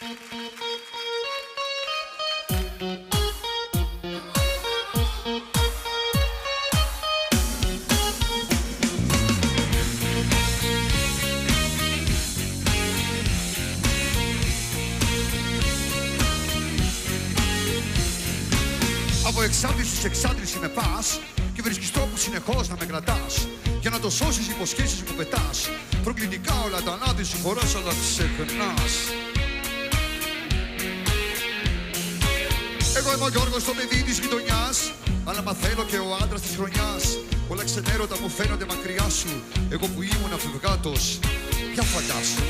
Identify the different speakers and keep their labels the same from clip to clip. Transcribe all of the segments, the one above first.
Speaker 1: Από εξάντληση σε εξάντληση με πας και βρίσκεις τρόπους συνεχώς να με κρατάς. Για να το σώσεις υποσχέσεις που πετάς. Προκλητικά όλα τα ανάδυ σου φοράς αλλά ξεχνάς. Εγώ είμαι ο Γιώργος το παιδί της γειτονιάς. Αλλά μαθαίνω και ο άντρας της χρονιάς. Όλα ξενέρωτα μου φαίνονται μακριά σου. Εγώ που ήμουν αφευγάτος, για φαντάσου.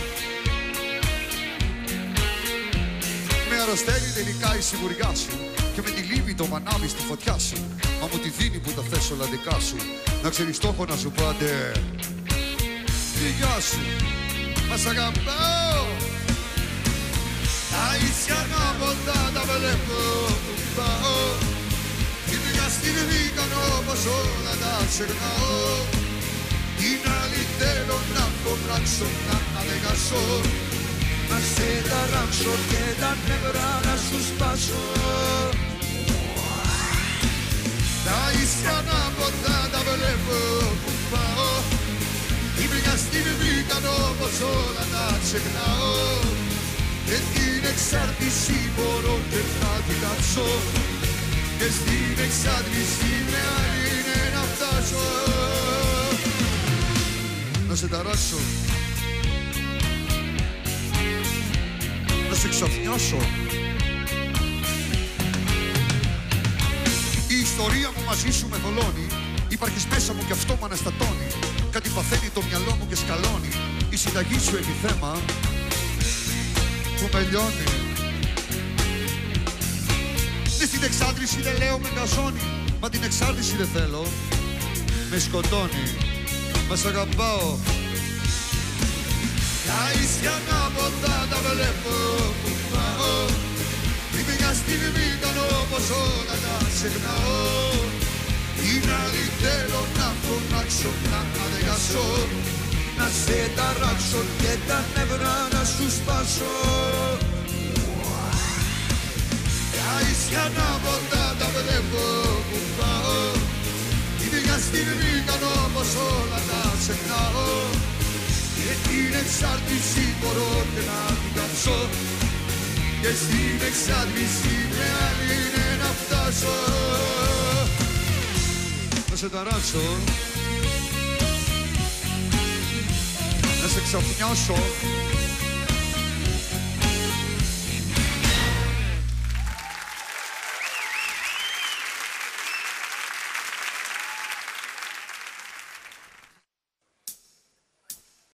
Speaker 1: Με αρρωσταίνει τελικά η σιγουριά σου. Και με τη λύπη το μανάβει στη φωτιά σου. Μα μου τη δίνει που τα θες όλα δικά σου. Να ξέρεις το έχω να σου πάτε. Γεια σου, μας αγαπάω. Τα ίσια ποτά τα βλέπω που πάω. Και μια στιγμή κάνω πως όλα τα ξεχνάω. Είναι άλλη θέλω να φωνάξω, να ανεγασώ. Να σε ταράξω και τα νευρά να σου σπάσω. Τα ίσια ποτά τα βλέπω που πάω. Ή μια στιγμή κάνω πως όλα τα ξεχνάω. Και την εξάρτηση μπορώ και να την κάψω. Και στην εξάρτηση με άλλη είναι να φτάσω. Να σε ταράξω, να σε ξαφνιάσω. Η ιστορία μου μαζί σου με θολώνει. Υπάρχεις μέσα μου κι αυτό μ' αναστατώνει. Κάτι παθαίνει το μυαλό μου και σκαλώνει. Η συνταγή σου έχει θέμα που με λιώνει. Ναι, στην εξάντληση δεν λέω με καζώνει. Μα την εξάρτηση δεν θέλω, με σκοτώνει. Μα σ' αγαπάω. Τα ίσια ποτά τα βλέπω που πάω. Είμαι μια στιγμή κάνω πως όλα τα ξεχνάω. Είναι άλλη θέλω να φωνάξω, να ανεγασώ. Να σε ταράξω και τα νευρά να σου σπάσω. Τα ίσια ποτά τα βλέπω που πάω. Είναι μια στιγμή κάνω πως όλα τα ξεχνάω. Και την εξάρτηση μπορώ και να την κάψω. Και στην εξάρτηση με άλλη είναι να φτάσω. Να σε ταράξω, να σε ξαφνιάσω.